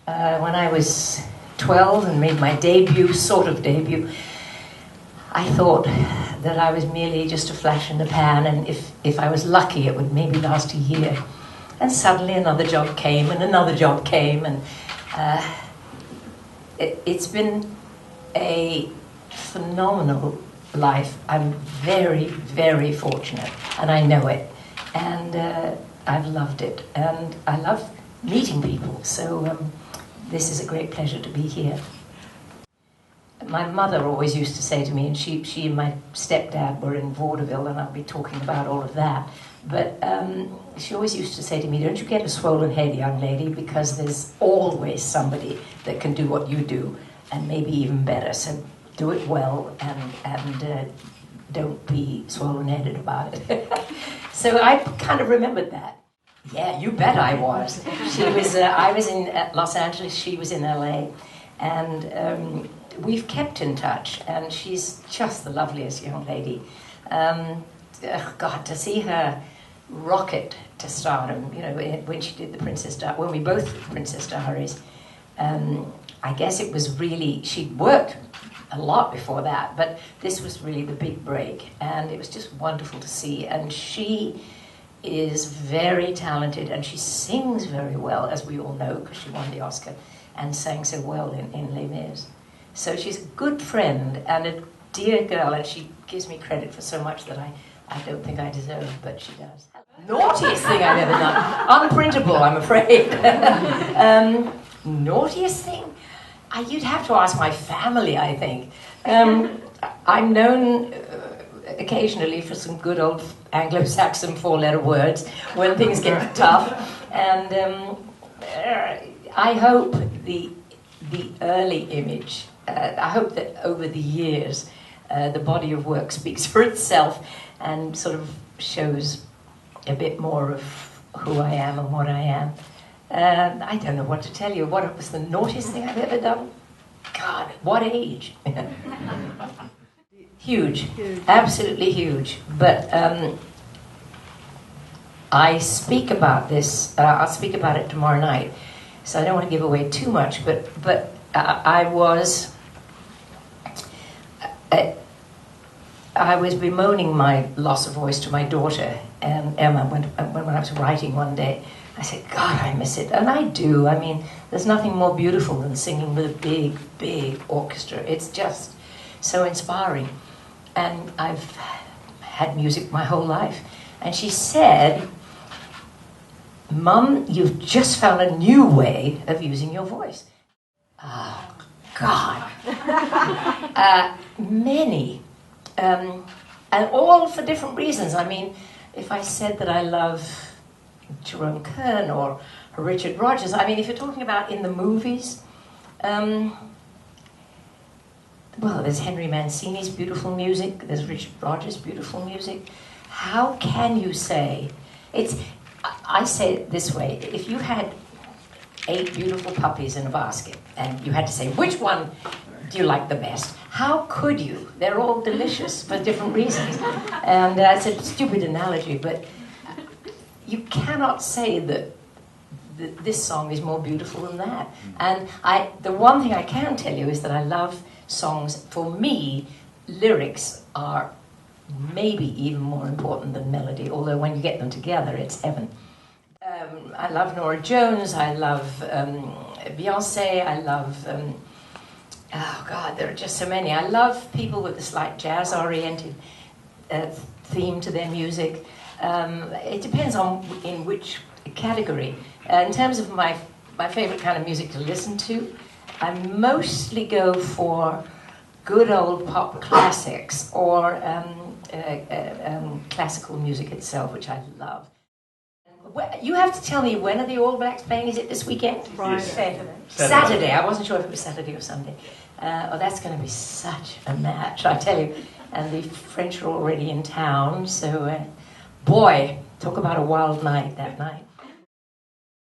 When I was 12 and made my debut, sort of debut, I thought that I was merely just a flash in the pan, and if I was lucky, it would maybe last a year. And suddenly another job came, and another job came, and it's been a phenomenal life. I'm very, very fortunate, and I know it. And I've loved it, and I love meeting people, so this is a great pleasure to be here. My mother always used to say to me, and she and my stepdad were in vaudeville, and I'll be talking about all of that, but she always used to say to me, don't you get a swollen head, young lady, because there's always somebody that can do what you do, and maybe even better, so do it well, and don't be swollen-headed about it. So I kind of remembered that. Yeah, you bet I was. I was in Los Angeles, she was in LA, and we've kept in touch, and she's just the loveliest young lady. God, to see her rocket to stardom, you know, when she did the when we both did Princess Diaries, I guess it was really, she'd worked a lot before that, but this was really the big break, and it was just wonderful to see. And she is very talented, and she sings very well, as we all know, because she won the Oscar and sang so well in Les Mis. So she's a good friend and a dear girl, and she gives me credit for so much that I don't think I deserve, but she does. Naughtiest thing I've ever done. Unprintable, I'm afraid. Naughtiest thing? You'd have to ask my family, I think. I'm known occasionally for some good old Anglo-Saxon four-letter words when things get tough. And I hope the early image, I hope that over the years, the body of work speaks for itself and sort of shows a bit more of who I am and what I am. I don't know what to tell you. What was the naughtiest thing I've ever done? God, what age? Huge, absolutely huge. But I speak about this. I'll speak about it tomorrow night, so I don't want to give away too much. But I was bemoaning my loss of voice to my daughter and Emma when I was writing one day. I said, God, I miss it. And I do. I mean, there's nothing more beautiful than singing with a big, big orchestra. It's just so inspiring. And I've had music my whole life. And she said, Mum, you've just found a new way of using your voice. Oh, God. Many. And all for different reasons. I mean, if I said that I love Jerome Kern or Richard Rodgers. I mean, if you're talking about in the movies, well, there's Henry Mancini's beautiful music, there's Richard Rodgers' beautiful music. How can you say, I say it this way, if you had 8 beautiful puppies in a basket and you had to say, which one do you like the best? How could you? They're all delicious for different reasons. And it's a stupid analogy, but you cannot say that this song is more beautiful than that. And the one thing I can tell you is that I love songs. For me, lyrics are maybe even more important than melody, although when you get them together, it's heaven. I love Norah Jones, I love Beyonce, I love, oh God, there are just so many. I love people with a slight jazz-oriented theme to their music. It depends on in which category. In terms of my favorite kind of music to listen to, I mostly go for good old pop classics or classical music itself, which I love. You have to tell me, when are the All Blacks playing? Is it this weekend? Friday. Saturday. I wasn't sure if it was Saturday or Sunday. Oh, that's going to be such a match, I tell you. And the French are already in town, so boy, talk about a wild night that night.